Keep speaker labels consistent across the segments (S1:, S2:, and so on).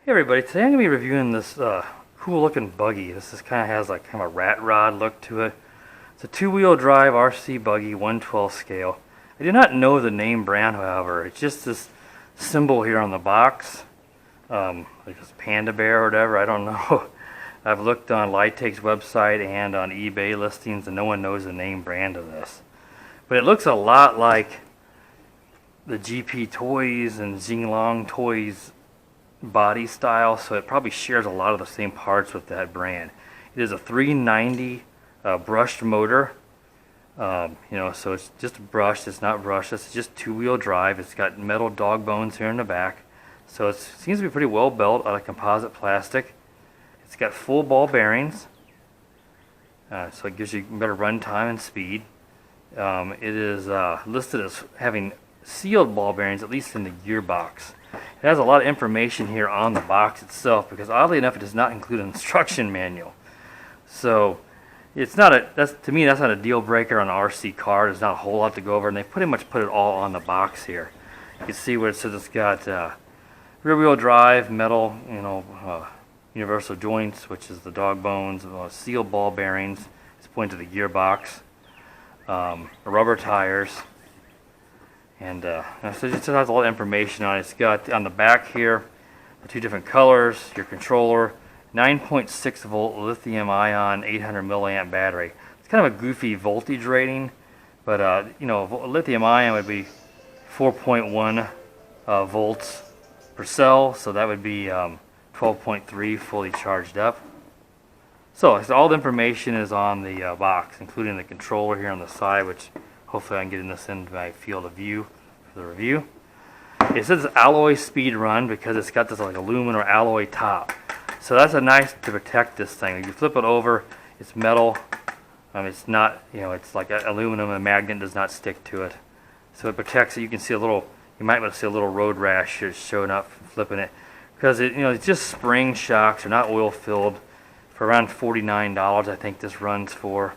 S1: Hey everybody, today I'm going to be reviewing this cool looking buggy. This kind of has like kind of a rat rod look to it. It's a two-wheel drive RC buggy, 1/12 scale. I do not know the name brand, however. It's just this symbol here on the box, like this panda bear or whatever, I don't know. I've looked on Lite's website and on eBay listings and no one knows the name brand of this. But it looks a lot like the GP Toys and Xinglong Toys body style, so it probably shares a lot of the same parts with that brand. It is a 390 brushed motor, so it's just brushed, it's not brushless, it's just two-wheel drive. It's got metal dog bones here in the back, so it seems to be pretty well built out of composite plastic. It's got full ball bearings, so it gives you better run time and speed. It is listed as having sealed ball bearings, at least in the gearbox. It has a lot of information here on the box itself because oddly enough it does not include an instruction manual. So it's not to me that's not a deal breaker on an RC car. There's not a whole lot to go over, and they pretty much put it all on the box here. You can see where it says it's got rear wheel drive, metal, universal joints, which is the dog bones, sealed ball bearings. It's pointed to the gearbox, rubber tires. And so it just has a lot of information on it. It's got on the back here the two different colors, your controller, 9.6 volt lithium ion 800 milliamp battery. It's kind of a goofy voltage rating, but lithium ion would be 4.1 volts per cell, so that would be 12.3 fully charged up. So all the information is on the box, including the controller here on the side, which hopefully I can get this into my field of view for the review. It says alloy speed run because it's got this like aluminum or alloy top. So that's a nice to protect this thing. If you flip it over, it's metal. It's not, it's like aluminum, and magnet does not stick to it. So it protects it. You can see you might be able to see a little road rash here showing up from flipping it. Because it's just spring shocks. They're not oil filled. For around $49, I think this runs for.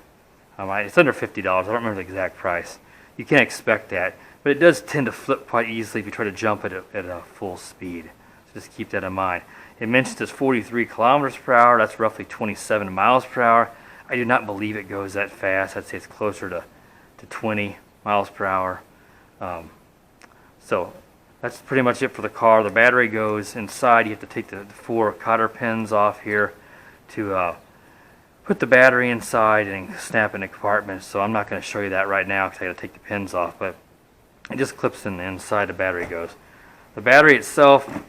S1: It's under $50. I don't remember the exact price. You can't expect that, but it does tend to flip quite easily if you try to jump at a full speed. So just keep that in mind. It mentions it's 43 kilometers per hour. That's roughly 27 miles per hour. I do not believe it goes that fast. I'd say it's closer to 20 miles per hour. So that's pretty much it for the car. The battery goes inside. You have to take the 4 cotter pins off here to put the battery inside and snap in the compartment. So I'm not going to show you that right now because I got to take the pins off, but it just clips in the inside the battery goes. The battery itself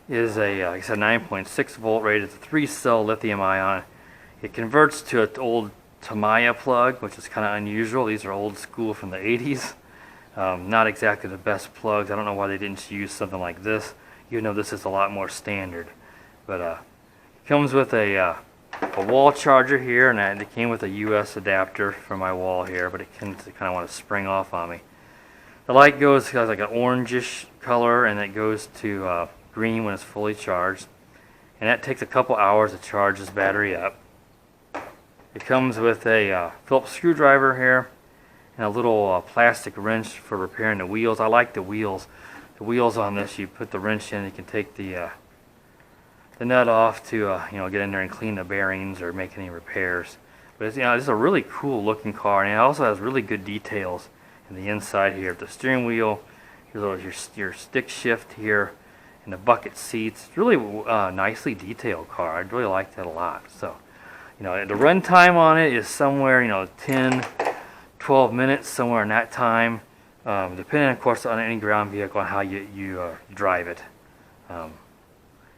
S1: is a, like I said, 9.6 volt rated. It's a 3-cell lithium ion. It converts to an old Tamiya plug, which is kind of unusual. These are old school from the 80s. Not exactly the best plugs. I don't know why they didn't use something like this, even though this is a lot more standard. But it comes with a wall charger here, and it came with a US adapter for my wall here, but it kind of want to spring off on me. The light has like an orangish color, and it goes to green when it's fully charged, and that takes a couple hours to charge this battery up. It comes with a Phillips screwdriver here and a little plastic wrench for repairing the wheels. I like the wheels. The wheels on this, you put the wrench in, you can take the nut off to get in there and clean the bearings or make any repairs. But it's a really cool looking car, and it also has really good details in the inside here. The steering wheel, your stick shift here, and the bucket seats. It's really nicely detailed car. I really like that a lot. So the run time on it is somewhere 10, 12 minutes, somewhere in that time, depending of course on any ground vehicle and how you drive it.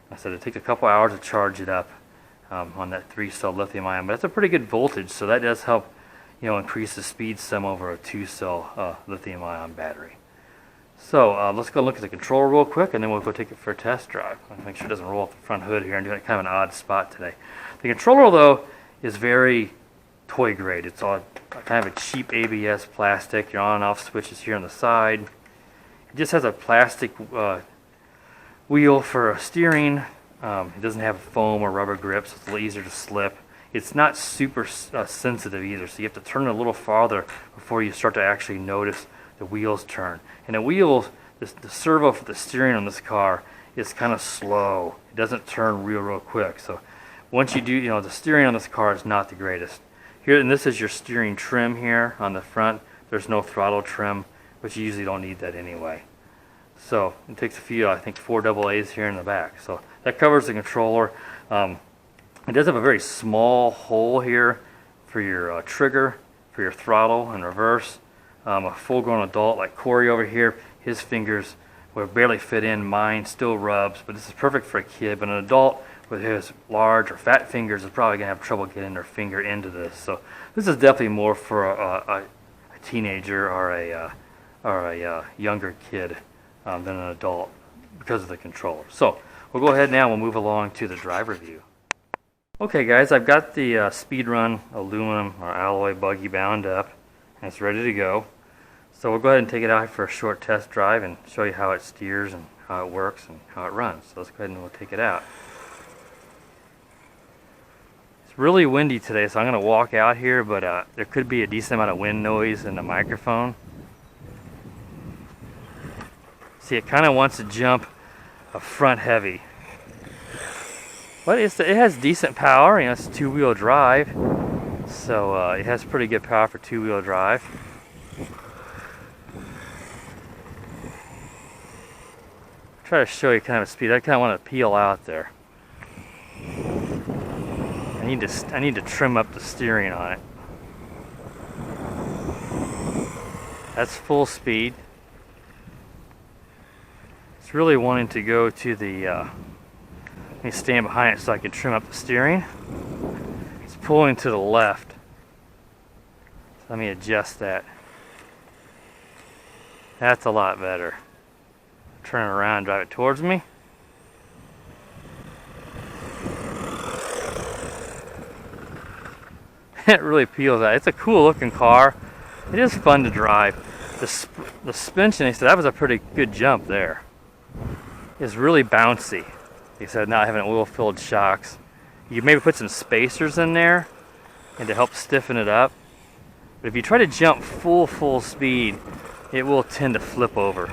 S1: I said it takes a couple hours to charge it up on that 3-cell lithium ion, but it's a pretty good voltage, so that does help increase the speed some over a 2-cell lithium ion battery. So let's go look at the controller real quick, and then we'll go take it for a test drive. I'll make sure it doesn't roll off the front hood here and do it kind of an odd spot today. The controller though is very toy grade. It's all kind of a cheap ABS plastic. Your on and off switches here on the side. It just has a plastic wheel for steering. It doesn't have foam or rubber grips, so it's a little easier to slip. It's not super sensitive either, so you have to turn it a little farther before you start to actually notice the wheels turn. And the wheels, the servo for the steering on this car is kind of slow. doesn't turn real quick. So once you do, you know, the steering on this car is not the greatest. Here, and this is your steering trim here on the front. There's no throttle trim, but you usually don't need that anyway. So it takes a few, I think 4 AA's here in the back. So that covers the controller. It does have a very small hole here for your trigger, for your throttle and reverse. A full-grown adult like Corey over here, his fingers would barely fit in. Mine still rubs, but this is perfect for a kid. But an adult with his large or fat fingers is probably going to have trouble getting their finger into this. So this is definitely more for a teenager or a younger kid than an adult because of the controller. So we'll go ahead now and we'll move along to the driver view. Okay guys, I've got the Speedrun aluminum or alloy buggy bound up and it's ready to go. So we'll go ahead and take it out for a short test drive and show you how it steers and how it works and how it runs. So let's go ahead and we'll take it out. It's really windy today, so I'm going to walk out here, but there could be a decent amount of wind noise in the microphone. See, it kind of wants to jump a front heavy. But it has decent power, you know, it's 2-wheel drive. So it has pretty good power for 2-wheel drive. Try to show you kind of a speed. I kind of want to peel out there. I need to trim up the steering on it. That's full speed. It's really wanting to go to the. Let me stand behind it so I can trim up the steering. It's pulling to the left. So let me adjust that. That's a lot better. Turn it around, drive it towards me. It really peels out. It's a cool looking car. It is fun to drive. The suspension, they said that was a pretty good jump there. It's really bouncy. They said not having oil-filled shocks. You maybe put some spacers in there and to help stiffen it up. But if you try to jump full speed, it will tend to flip over.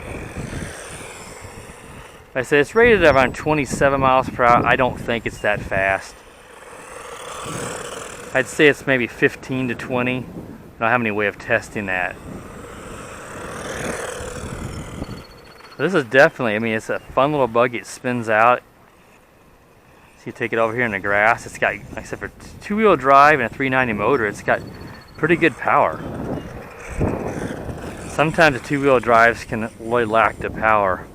S1: I said it's rated at around 27 miles per hour. I don't think it's that fast. I'd say it's maybe 15 to 20. I don't have any way of testing that. But this is definitely, I mean, it's a fun little buggy. It spins out. So you take it over here in the grass. It's got, like I said, for 2-wheel drive and a 390 motor, it's got pretty good power. Sometimes the 2-wheel drives can really lack the power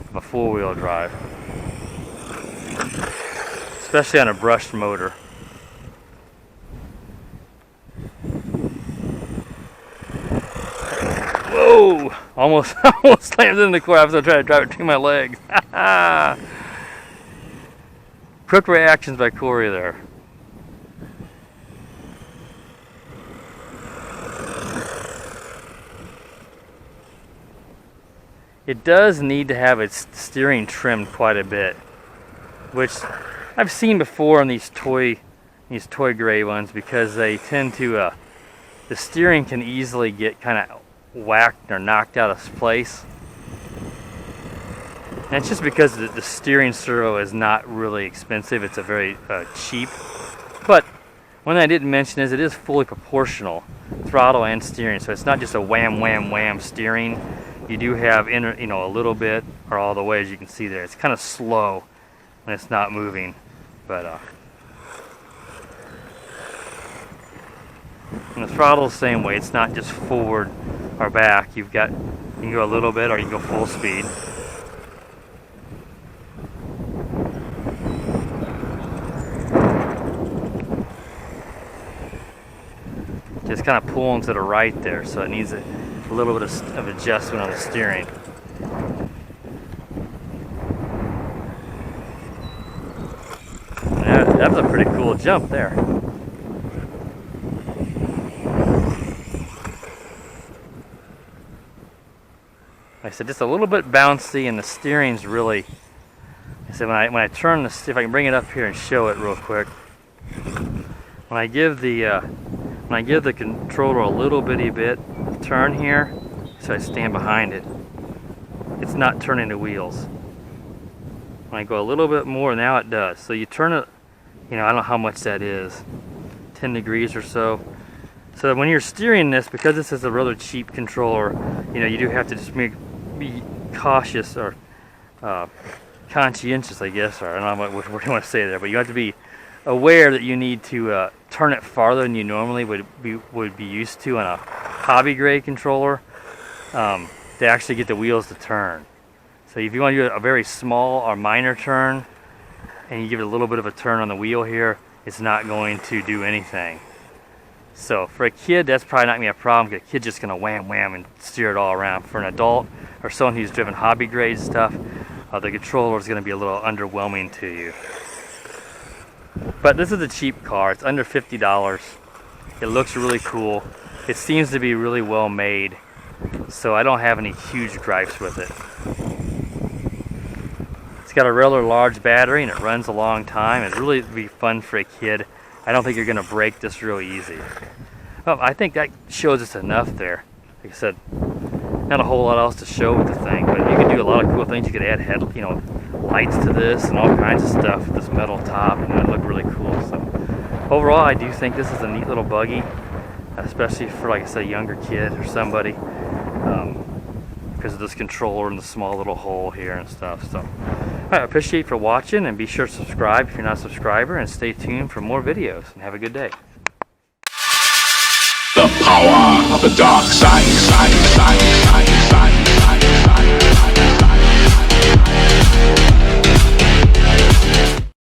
S1: of a 4-wheel drive, especially on a brushed motor. Whoa! Almost slammed in the corner. I was trying to drive it between my legs. Quick reactions by Corey there. It does need to have its steering trimmed quite a bit, which I've seen before on these toy gray ones, because they tend to the steering can easily get kind of whacked or knocked out of place. And it's just because the steering servo is not really expensive. It's a very cheap. But one thing I didn't mention is it is fully proportional, throttle and steering. So it's not just a wham steering. You do have a little bit or all the way, as you can see there. It's kind of slow when it's not moving, but and the throttle is the same way. It's not just forward or back. You can go a little bit or you can go full speed. Just kind of pulling to the right there, so it needs a little bit of adjustment on the steering. That was a pretty cool jump there. Like I said, just a little bit bouncy, and the steering's really. I said when I turn if I can bring it up here and show it real quick. When I give the controller a little bitty bit of turn here, so I stand behind it, it's not turning the wheels. When I go a little bit more, now it does. So you turn it, you know, I don't know how much that is, 10 degrees or so. So when you're steering this, because this is a rather cheap controller, you know, you do have to just be cautious or conscientious, I guess, or I don't know what you want to say there, but you have to be aware that you need to turn it farther than you normally would be used to on a hobby grade controller to actually get the wheels to turn. So if you want to do a very small or minor turn and you give it a little bit of a turn on the wheel here, it's not going to do anything. So for a kid, that's probably not going to be a problem, because a kid's just going to wham wham and steer it all around. For an adult or someone who's driven hobby grade stuff, the controller is going to be a little underwhelming to you. But this is a cheap car. It's under $50. It looks really cool. It seems to be really well made, so I don't have any huge gripes with it. It's got a rather large battery and it runs a long time. It'd really be fun for a kid. I don't think you're going to break this real easy. Well, I think that shows us enough there. Like I said, not a whole lot else to show with the thing, but you can do a lot of cool things. You could add lights to this and all kinds of stuff with this metal top, and it'd look really cool. So overall, I do think this is a neat little buggy, especially for, like I said, a younger kid or somebody, because of this controller and the small little hole here and stuff. So I appreciate you for watching, and be sure to subscribe if you're not a subscriber, and stay tuned for more videos, and have a good day.
S2: The power of the dark side.